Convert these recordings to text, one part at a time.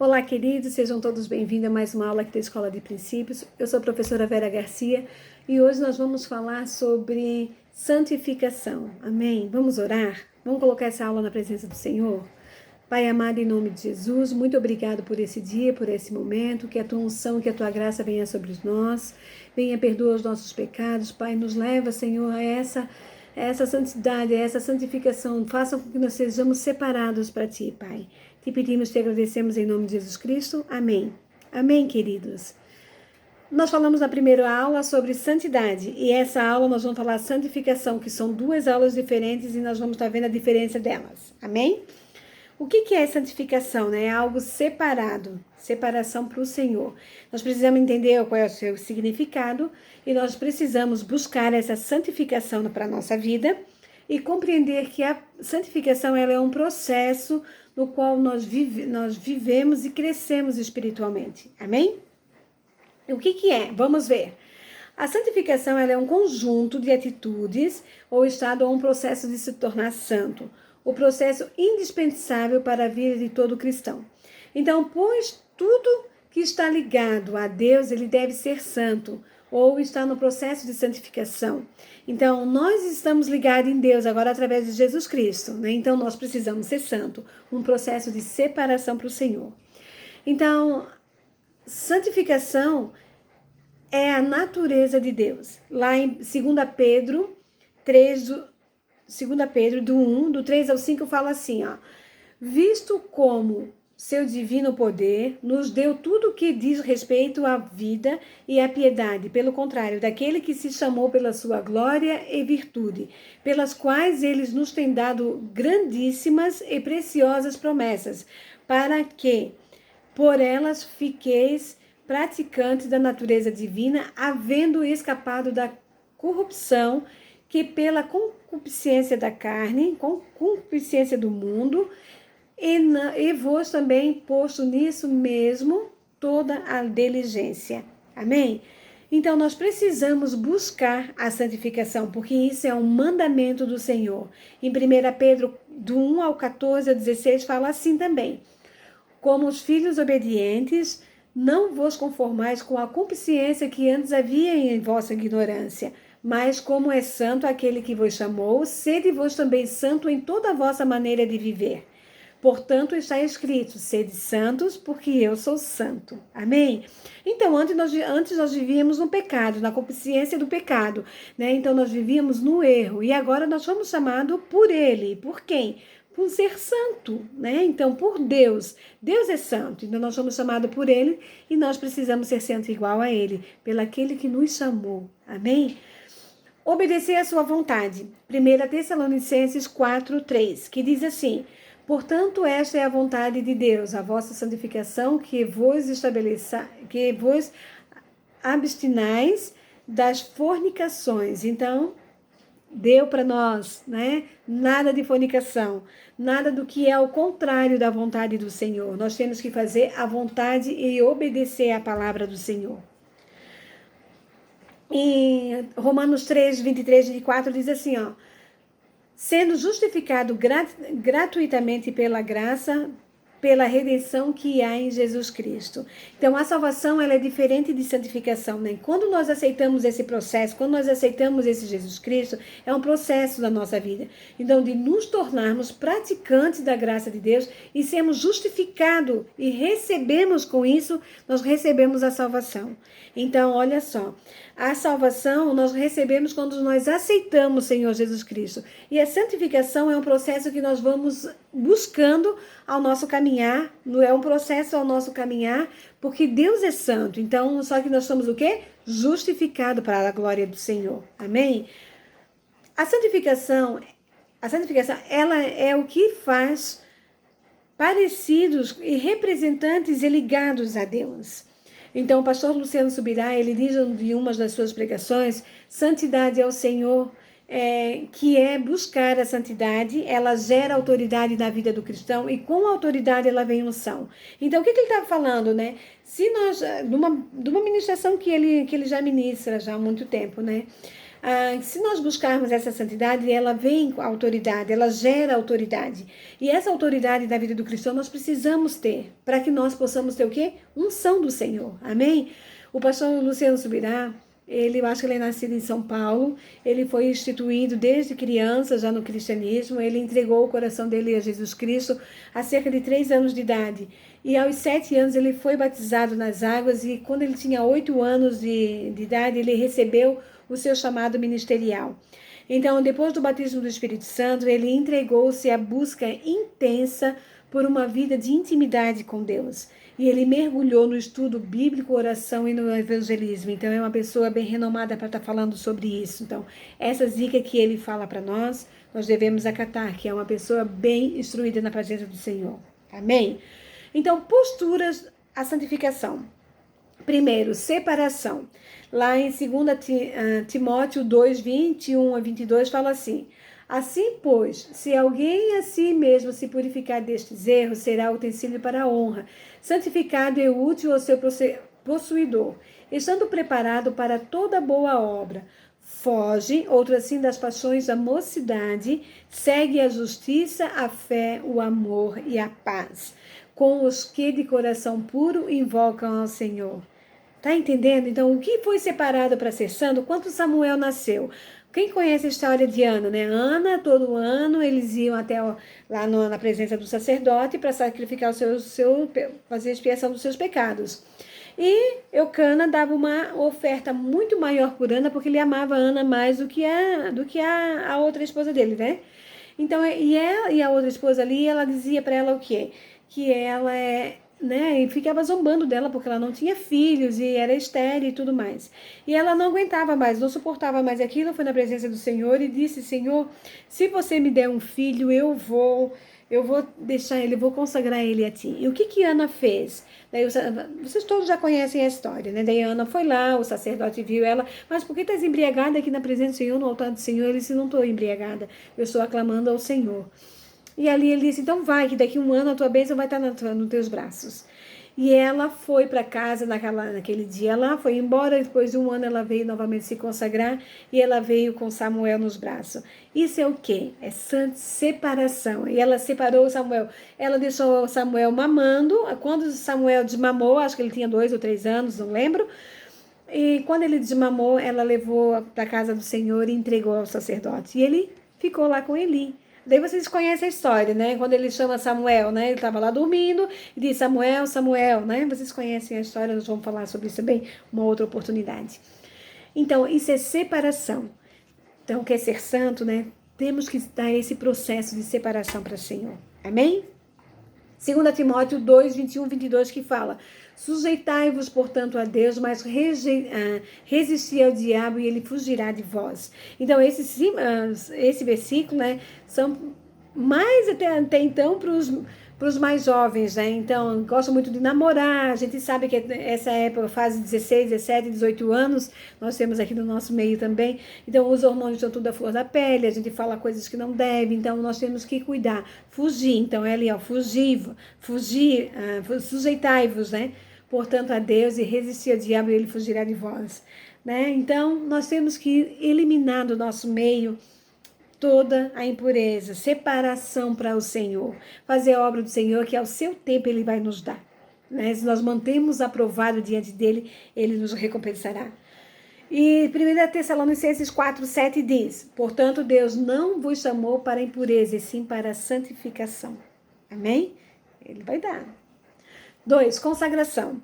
Olá, queridos, sejam todos bem-vindos a mais uma aula aqui da Escola de Princípios. Eu sou a professora Vera Garcia e hoje nós vamos falar sobre santificação. Amém? Vamos orar? Vamos colocar essa aula na presença do Senhor? Pai amado, em nome de Jesus, muito obrigado por esse dia, por esse momento, que a tua unção, que a tua graça venha sobre nós, venha perdoar os nossos pecados, Pai, nos leva, Senhor, a essa santidade, a essa santificação, faça com que nós sejamos separados para Ti, Pai. Te pedimos, te agradecemos em nome de Jesus Cristo. Amém. Amém, queridos. Nós falamos na primeira aula sobre santidade e essa aula nós vamos falar santificação, que são duas aulas diferentes e nós vamos estar vendo a diferença delas. Amém? O que é santificação? Né? É algo separado, separação para o Senhor. Nós precisamos entender qual é o seu significado e nós precisamos buscar essa santificação para a nossa vida e compreender que a santificação ela é um processo no qual nós vivemos e crescemos espiritualmente. Amém? O que é? Vamos ver. A santificação ela é um conjunto de atitudes ou estado ou um processo de se tornar santo. O processo indispensável para a vida de todo cristão. Então, pois tudo que está ligado a Deus, ele deve ser santo, ou está no processo de santificação. Então, nós estamos ligados em Deus agora através de Jesus Cristo, né? Então, nós precisamos ser santo, um processo de separação para o Senhor. Então, santificação é a natureza de Deus. Lá em 2 Pedro 3, do 3 ao 5, fala assim, ó. Visto como seu divino poder nos deu tudo o que diz respeito à vida e à piedade, pelo contrário, daquele que se chamou pela sua glória e virtude, pelas quais eles nos têm dado grandíssimas e preciosas promessas, para que por elas fiqueis praticantes da natureza divina, havendo escapado da corrupção que pela concupiscência da carne, concupiscência do mundo, e vos também posto nisso mesmo toda a diligência. Amém? Então, nós precisamos buscar a santificação, porque isso é um mandamento do Senhor. Em 1 Pedro, do 1 ao 14 ao 16, fala assim também. Como os filhos obedientes, não vos conformais com a concupiscência que antes havia em vossa ignorância, mas como é santo aquele que vos chamou, sede vos também santo em toda a vossa maneira de viver. Portanto, está escrito, sede santos, porque eu sou santo. Amém? Então, antes nós vivíamos no pecado, na concupiscência do pecado, né? Então, nós vivíamos no erro, e agora nós somos chamados por ele. Por quem? Por ser santo, né? Então, por Deus. Deus é santo, então nós somos chamados por ele, e nós precisamos ser santo igual a ele, pelo aquele que nos chamou. Amém? Obedecer à sua vontade. 1 Tessalonicenses 4:3, que diz assim, portanto, esta é a vontade de Deus, a vossa santificação, que vos abstinais das fornicações. Então, deu para nós, né? Nada de fornicação, nada do que é ao contrário da vontade do Senhor. Nós temos que fazer a vontade e obedecer à palavra do Senhor. Em Romanos 3, 23 e 24 diz assim, ó, sendo justificado gratuitamente pela graça, pela redenção que há em Jesus Cristo. Então, a salvação ela é diferente de santificação, né? Quando nós aceitamos esse processo, quando nós aceitamos esse Jesus Cristo, é um processo da nossa vida. Então, de nos tornarmos praticantes da graça de Deus e sermos justificados e recebemos com isso, nós recebemos a salvação. Então, olha só, a salvação nós recebemos quando nós aceitamos o Senhor Jesus Cristo. E a santificação é um processo que nós vamos buscando ao nosso caminhar, não é um processo ao nosso caminhar, porque Deus é santo. Então, só que nós somos o quê? Justificado para a glória do Senhor. Amém? A santificação, ela é o que faz parecidos e representantes e ligados a Deus. Então, o pastor Luciano Subirá, ele diz em uma das suas pregações, santidade ao Senhor, que é buscar a santidade, ela gera autoridade na vida do cristão e com a autoridade ela vem unção. Então, o que ele está falando, né? Se nós, de uma ministração que ele já ministra já há muito tempo, né? Se nós buscarmos essa santidade, ela vem com autoridade, ela gera autoridade. E essa autoridade da vida do cristão nós precisamos ter, para que nós possamos ter o quê? Unção do Senhor. Amém? O pastor Luciano Subirá, eu acho que ele é nascido em São Paulo, ele foi instituído desde criança já no cristianismo, ele entregou o coração dele a Jesus Cristo há cerca de 3 anos de idade. E aos 7 anos ele foi batizado nas águas e quando ele tinha 8 anos de idade, ele recebeu o seu chamado ministerial. Então, depois do batismo do Espírito Santo, ele entregou-se à busca intensa por uma vida de intimidade com Deus. E ele mergulhou no estudo bíblico, oração e no evangelismo. Então, é uma pessoa bem renomada para estar falando sobre isso. Então, essa dica que ele fala para nós devemos acatar, que é uma pessoa bem instruída na presença do Senhor. Amém? Então, posturas à santificação. Primeiro, separação. Lá em 2 Timóteo 2, 21 a 22, fala assim: assim, pois, se alguém a si mesmo se purificar destes erros, será utensílio para a honra, santificado e útil ao seu possuidor, estando preparado para toda boa obra. Foge, outro assim, das paixões da mocidade, segue a justiça, a fé, o amor e a paz, com os que de coração puro invocam ao Senhor. Tá entendendo? Então, o que foi separado para ser santo? Quando Samuel nasceu? Quem conhece a história de Ana, né? Ana, todo ano, eles iam até lá na presença do sacerdote para sacrificar fazer expiação dos seus pecados. E Eucana dava uma oferta muito maior por Ana, porque ele amava Ana mais do que a outra esposa dele, né? Então, e a outra esposa ali, ela dizia para ela o quê? Que ela e ficava zombando dela porque ela não tinha filhos e era estéril e tudo mais. E ela não aguentava mais, não suportava mais aquilo, foi na presença do Senhor e disse: Senhor, se você me der um filho, eu vou deixar ele, eu vou consagrar ele a ti. E o que Ana fez? Daí vocês todos já conhecem a história, né? Daí Ana foi lá, o sacerdote viu ela: mas por que estás embriagada aqui na presença do Senhor, no altar do Senhor? Ele disse: não estou embriagada, eu estou aclamando ao Senhor. E ali ele disse: então vai, que daqui 1 ano a tua bênção vai estar nos teus braços. E ela foi para casa naquele dia lá, foi embora. Depois de 1 ano ela veio novamente se consagrar e ela veio com Samuel nos braços. Isso é o quê? É separação. E ela separou Samuel. Ela deixou Samuel mamando. Quando Samuel desmamou, acho que ele tinha 2 ou 3 anos, não lembro. E quando ele desmamou, ela levou para a casa do Senhor e entregou ao sacerdote. E ele ficou lá com Eli. Daí vocês conhecem a história, né? Quando ele chama Samuel, né? Ele estava lá dormindo e diz: Samuel, Samuel, né? Vocês conhecem a história, nós vamos falar sobre isso bem, uma outra oportunidade. Então, isso é separação. Então, quer ser santo, né? Temos que dar esse processo de separação para o Senhor. Amém? 2 Timóteo 2, 21, 22, que fala: sujeitai-vos, portanto, a Deus, mas resisti ao diabo e ele fugirá de vós. Então, esse versículo, né, são mais até então para os mais jovens, né? Então, gostam muito de namorar. A gente sabe que essa época, fase 16, 17, 18 anos, nós temos aqui no nosso meio também. Então, os hormônios estão tudo à flor da pele, a gente fala coisas que não deve, então nós temos que cuidar. Fugir, então é ali, ó, fugir, sujeitai-vos, né? Portanto, a Deus e resistir ao diabo e ele fugirá de vós, né? Então, nós temos que eliminar do nosso meio toda a impureza, separação para o Senhor, fazer a obra do Senhor que ao seu tempo Ele vai nos dar, né? Se nós mantemos aprovado diante dEle, Ele nos recompensará. E 1 Tessalonicenses 4, 7 diz: portanto, Deus não vos chamou para a impureza, e sim para a santificação. Amém? Ele vai dar. 2. Consagração.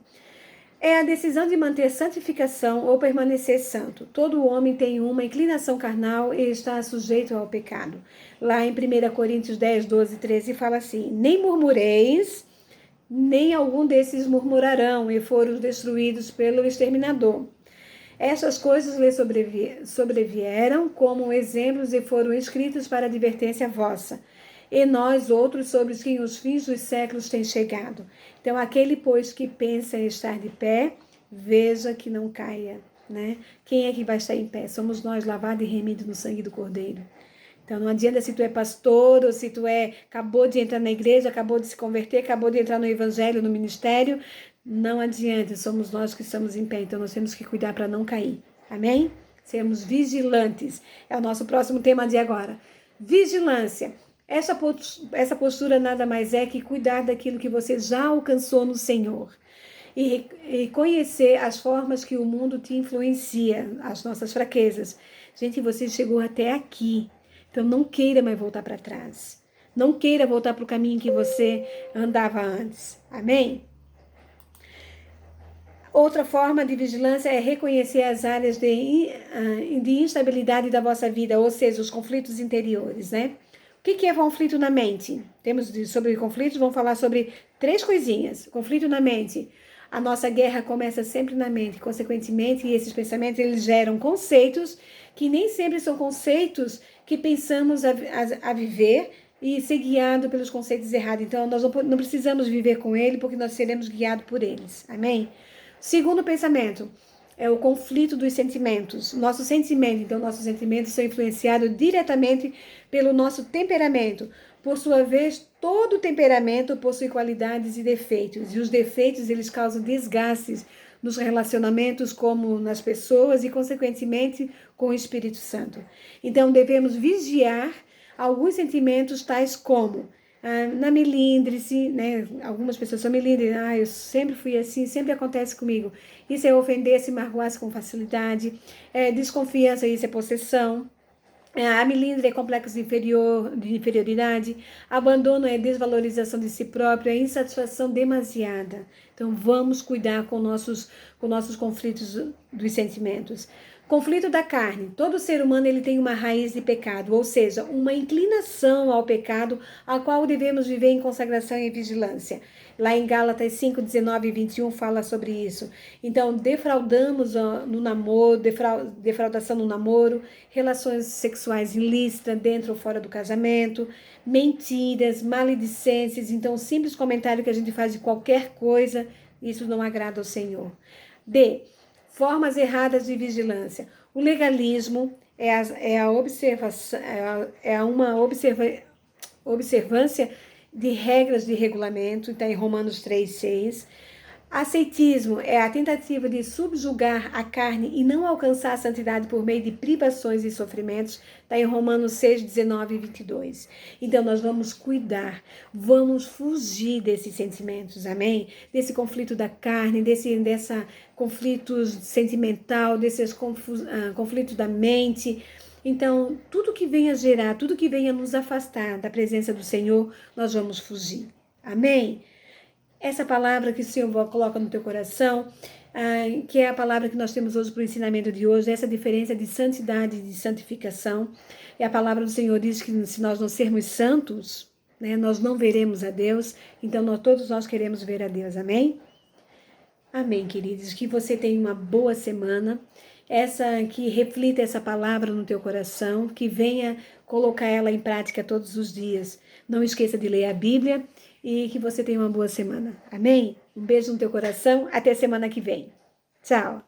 É a decisão de manter santificação ou permanecer santo. Todo homem tem uma inclinação carnal e está sujeito ao pecado. Lá em 1 Coríntios 10, 12, 13 fala assim: nem murmureis, nem algum desses murmurarão e foram destruídos pelo exterminador. Essas coisas lhe sobrevieram como exemplos e foram escritos para advertência vossa. E nós outros sobre quem os fins dos séculos têm chegado. Então, aquele, pois, que pensa em estar de pé, veja que não caia, né? Quem é que vai estar em pé? Somos nós, lavados e remidos no sangue do Cordeiro. Então, não adianta se tu é pastor ou se tu acabou de entrar na igreja, acabou de se converter, acabou de entrar no evangelho, no ministério. Não adianta, somos nós que estamos em pé. Então, nós temos que cuidar para não cair. Amém? sermos vigilantes. É o nosso próximo tema de agora. Vigilância. Essa postura nada mais é que cuidar daquilo que você já alcançou no Senhor. E conhecer as formas que o mundo te influencia, as nossas fraquezas. Gente, você chegou até aqui. Então não queira mais voltar para trás. Não queira voltar para o caminho que você andava antes. Amém? Outra forma de vigilância é reconhecer as áreas de instabilidade da vossa vida, ou seja, os conflitos interiores, né? O que é conflito na mente? Sobre conflitos, vamos falar sobre 3 coisinhas. Conflito na mente. A nossa guerra começa sempre na mente, consequentemente, esses pensamentos eles geram conceitos que nem sempre são conceitos que pensamos a viver e ser guiado pelos conceitos errados. Então, nós não precisamos viver com ele, porque nós seremos guiados por eles. Amém? Segundo pensamento, é o conflito dos sentimentos. Nossos sentimentos são influenciados diretamente pelo nosso temperamento. Por sua vez, todo temperamento possui qualidades e defeitos. E os defeitos, eles causam desgastes nos relacionamentos, como nas pessoas e, consequentemente, com o Espírito Santo. Então, devemos vigiar alguns sentimentos tais como na melindre-se, né? Algumas pessoas são melindres, eu sempre fui assim, sempre acontece comigo. Isso é ofender-se, magoar-se com facilidade, desconfiança, isso é possessão. A melindre é complexo de inferioridade, abandono é desvalorização de si próprio, é insatisfação demasiada. Então vamos cuidar com nossos conflitos dos sentimentos. Conflito da carne. Todo ser humano ele tem uma raiz de pecado, ou seja, uma inclinação ao pecado, a qual devemos viver em consagração e vigilância. Lá em Gálatas 5, 19 e 21 fala sobre isso. Então, defraudamos no namoro, defraudação no namoro, relações sexuais ilícitas dentro ou fora do casamento, mentiras, maledicências. Então, simples comentário que a gente faz de qualquer coisa, isso não agrada ao Senhor. D. Formas erradas de vigilância. O legalismo uma observância de regras de regulamento, está em Romanos 3:6. Aceitismo é a tentativa de subjugar a carne e não alcançar a santidade por meio de privações e sofrimentos, está em Romanos 6, 19 e 22. Então, nós vamos cuidar, vamos fugir desses sentimentos, amém? Desse conflito da carne, dessa conflito sentimental, desses conflitos da mente. Então, tudo que venha gerar, tudo que venha nos afastar da presença do Senhor, nós vamos fugir, amém? Essa palavra que o Senhor coloca no teu coração, que é a palavra que nós temos hoje para o ensinamento de hoje, essa diferença de santidade e de santificação. E a palavra do Senhor diz que se nós não sermos santos, né, nós não veremos a Deus. Então, todos nós queremos ver a Deus, amém? Amém, queridos. Que você tenha uma boa semana. Que reflita essa palavra no teu coração, que venha colocar ela em prática todos os dias. Não esqueça de ler a Bíblia e que você tenha uma boa semana. Amém? Um beijo no teu coração. Até semana que vem. Tchau.